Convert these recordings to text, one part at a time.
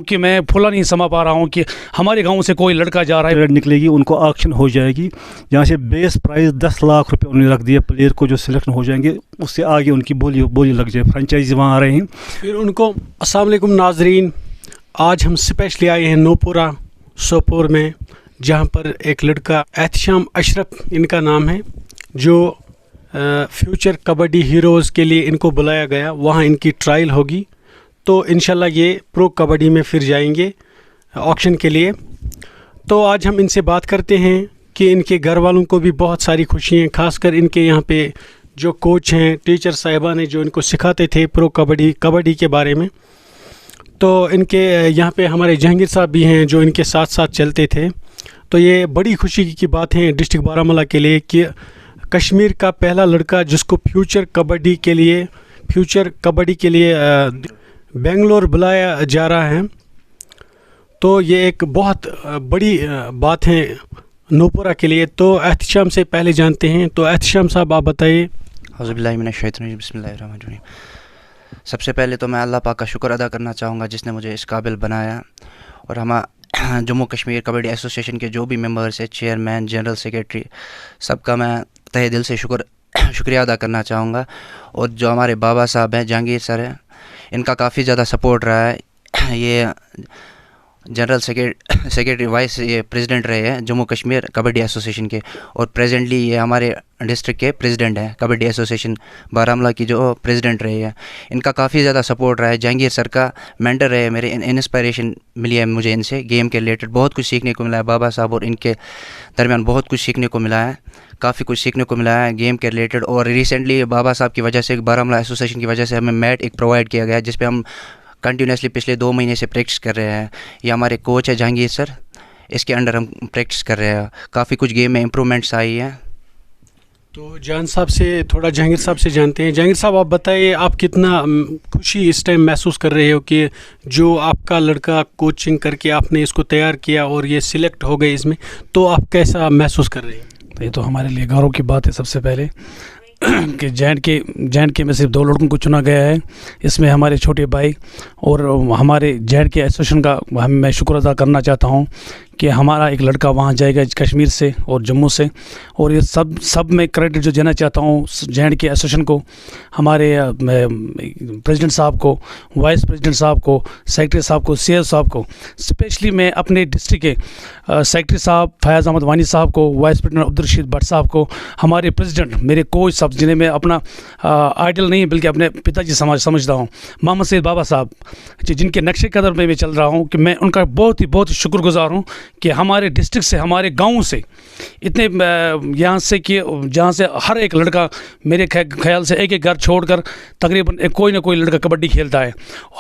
کہ میں پھولا نہیں سما پا رہا ہوں کہ ہمارے گاؤں سے کوئی لڑکا جا رہا ہے. نکلے گی ان کو آکشن ہو جائے گی جہاں سے بیس پرائز 10 لاکھ روپے انہوں نے رکھ دیا پلیئر کو جو سلیکشن ہو جائیں گے اس سے آگے ان کی بولی لگ جائے. فرنچائزی وہاں آ رہے ہیں پھر ان کو. السلام علیکم ناظرین, آج ہم اسپیشلی آئے ہیں نوپورہ سوپور میں, جہاں پر ایک لڑکا احتشام اشرف ان کا نام ہے, جو فیوچر کبڈی ہیروز کے لیے ان کو بلایا گیا. وہاں ان کی ٹرائل ہوگی تو انشاءاللہ یہ پرو کبڈی میں پھر جائیں گے آکشن کے لیے. تو آج ہم ان سے بات کرتے ہیں کہ ان کے گھر والوں کو بھی بہت ساری خوشی ہیں, خاص کر ان کے یہاں پہ جو کوچ ہیں, ٹیچر صاحبان ہیں جو ان کو سکھاتے تھے پرو کبڈی کے بارے میں. تو ان کے یہاں پہ ہمارے جہانگیر صاحب بھی ہیں جو ان کے ساتھ ساتھ چلتے تھے. تو یہ بڑی خوشی کی بات ہے ڈسٹرکٹ بارہمولہ کے لیے کہ کشمیر کا پہلا لڑکا جس کو فیوچر کبڈی کے لیے بنگلور بلایا جا رہا ہے. تو یہ ایک بہت بڑی بات ہے نوپورہ کے لیے. تو احتشام سے پہلے جانتے ہیں, تو احتشام صاحب آپ بتائیے. اعوذ باللہ من الشیطان الرجیم, بسم اللہ الرحمن الرحیم. سب سے پہلے تو میں اللہ پاک کا شکر ادا کرنا چاہوں گا جس نے مجھے اس قابل بنایا, اور جموں کشمیر کبڈی ایسوسیشن کے جو بھی ممبرس ہیں, چیئرمین, جنرل سیکریٹری, سب کا میں تہہ دل سے شکریہ ادا کرنا چاہوں گا. اور جو ہمارے بابا صاحب ہیں, جہانگیر سر ہیں, ان کا کافی زیادہ سپورٹ رہا ہے. یہ جنرل سیکریٹری وائس یہ پریزیڈنٹ رہے ہیں جموں کشمیر کبڈی ایسوسیشن کے, اور پریزنٹلی یہ ہمارے ڈسٹرکٹ کے پریزیڈنٹ ہیں کبڈی ایسوسیشن بارہمولہ کی جو پریزیڈنٹ رہے ہیں. ان کا کافی زیادہ سپورٹ رہا ہے. جہانگیر سر کا مینٹر رہے, میرے انسپائریشن ملی ہے مجھے ان سے گیم کے ریلیٹڈ, بہت کچھ سیکھنے کو ملا ہے. بابا صاحب اور ان کے درمیان بہت کچھ سیکھنے کو ملا ہے, کافی کچھ سیکھنے کو ملا ہے گیم کے ریلیٹڈ. اور ریسنٹلی بابا صاحب کی وجہ سے, بارہمولہ ایسوسیشن کی وجہ سے ہمیں میٹ ایک پرووائڈ کیا گیا ہے جس پہ ہم کنٹینیوسلی پچھلے 2 مہینے سے پریکٹس کر رہے ہیں. یہ ہمارے کوچ ہے جہانگیر سر, اس کے انڈر ہم پریکٹس کر رہے ہیں. کافی کچھ گیم میں امپرومنٹس آئی ہیں. تو جہانگیر صاحب سے جانتے ہیں. جہانگیر صاحب آپ بتائیے, آپ کتنا خوشی اس ٹائم محسوس کر رہے ہو کہ جو آپ کا لڑکا کوچنگ کر کے آپ نے اس کو تیار کیا اور یہ سلیکٹ ہو گئے اس میں, تو آپ کیسا محسوس کر رہے ہیں؟ یہ تو ہمارے لیے گورو کی بات ہے سب سے پہلے کہ جینڈ کے میں صرف 2 لڑکوں کو چنا گیا ہے. اس میں ہمارے چھوٹے بھائی اور ہمارے جینڈ کے ایسوسیشن کا میں شکر ادا کرنا چاہتا ہوں کہ ہمارا ایک لڑکا وہاں جائے گا کشمیر سے اور جموں سے. اور یہ سب میں کریڈٹ جو دینا چاہتا ہوں جینڈ کے ایسوسیشن کو, ہمارے پریزیڈنٹ صاحب کو, وائس پریزیڈنٹ صاحب کو, سیکرٹری صاحب کو, سی ایس صاحب کو. اسپیشلی میں اپنے ڈسٹرکٹ کے سیکرٹری صاحب فیاض احمد وانی صاحب کو, وائس پریزیڈنٹ عبدالرشید بٹ صاحب کو, ہمارے پریزیڈنٹ میرے کوچ صاحب جنہیں میں اپنا آئیڈل نہیں بلکہ اپنے پتا جی سمجھتا ہوں, محمد سید بابا صاحب, جن کے نقشے قدم پہ میں چل رہا ہوں, کہ میں ان کا بہت ہی شکر گزار ہوں کہ ہمارے ڈسٹرکٹ سے, ہمارے گاؤں سے اتنے یہاں سے کہ جہاں سے ہر ایک لڑکا میرے خیال سے ایک گھر چھوڑ کر تقریباً کوئی نہ کوئی لڑکا کبڈی کھیلتا ہے.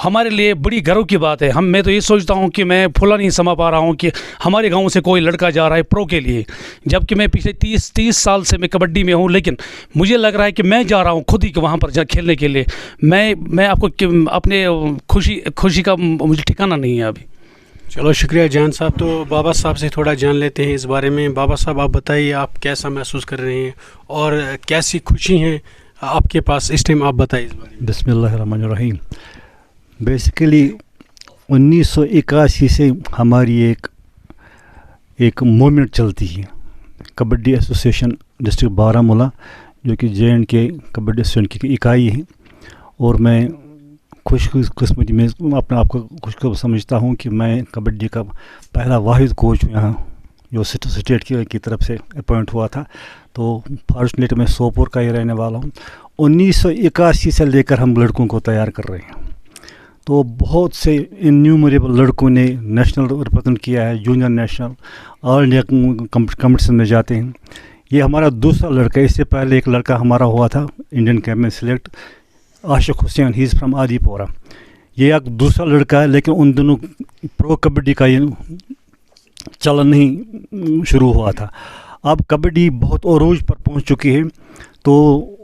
ہمارے لیے بڑی گرو کی بات ہے. میں تو یہ سوچتا ہوں کہ میں پھولا نہیں سما پا رہا ہوں کہ ہمارے گاؤں سے کوئی لڑکا جا رہا ہے پرو کے لیے, جبکہ میں پچھلے 30 سال سے میں کبڈی میں ہوں, لیکن مجھے لگ رہا ہے کہ میں جا رہا ہوں خود ہی وہاں پر کھیلنے کے لیے. میں آپ کو اپنے خوشی کا مجھے ٹھکانا نہیں ہے ابھی. چلو شکریہ جان صاحب. تو بابا صاحب سے تھوڑا جان لیتے ہیں اس بارے میں. بابا صاحب آپ بتائیے, آپ کیسا محسوس کر رہے ہیں اور کیسی خوشی ہیں آپ کے پاس اس ٹائم, آپ بتائیے اس بارے میں. بسم اللہ الرحمن الرحیم. بیسیکلی 1981 سے ہماری ایک موومنٹ چلتی ہے کبڈی ایسوسیشن ڈسٹرکٹ بارہمولہ, جو کہ JNK کبڈی ایسوسیشن کی اکائی ہے. اور میں خوش قسمتی میں اپنے آپ کو خوش سمجھتا ہوں کہ میں کبڈی کا پہلا واحد کوچ ہوں یہاں جو اسٹیٹ کی طرف سے اپوائنٹ ہوا تھا. تو فارچونیٹ میں سوپور کا ہی رہنے والا ہوں. 1981 سے لے کر ہم لڑکوں کو تیار کر رہے ہیں. تو بہت سے انیومریبل لڑکوں نے نیشنل ریپرزینٹ کیا ہے, جونیئر نیشنل آل انڈیا کمپٹیشن میں جاتے ہیں. یہ ہمارا دوسرا لڑکا ہے. اس سے پہلے ایک لڑکا ہمارا ہوا تھا انڈین کیمپ میں سلیکٹ, عاشق حسین, ہی از فرام آدی پورہ. یہ ایک دوسرا لڑکا ہے, لیکن ان دنوں پرو کبڈی کا یہ چلن نہیں شروع ہوا تھا. اب کبڈی بہت عروج پر پہنچ چکی ہے. تو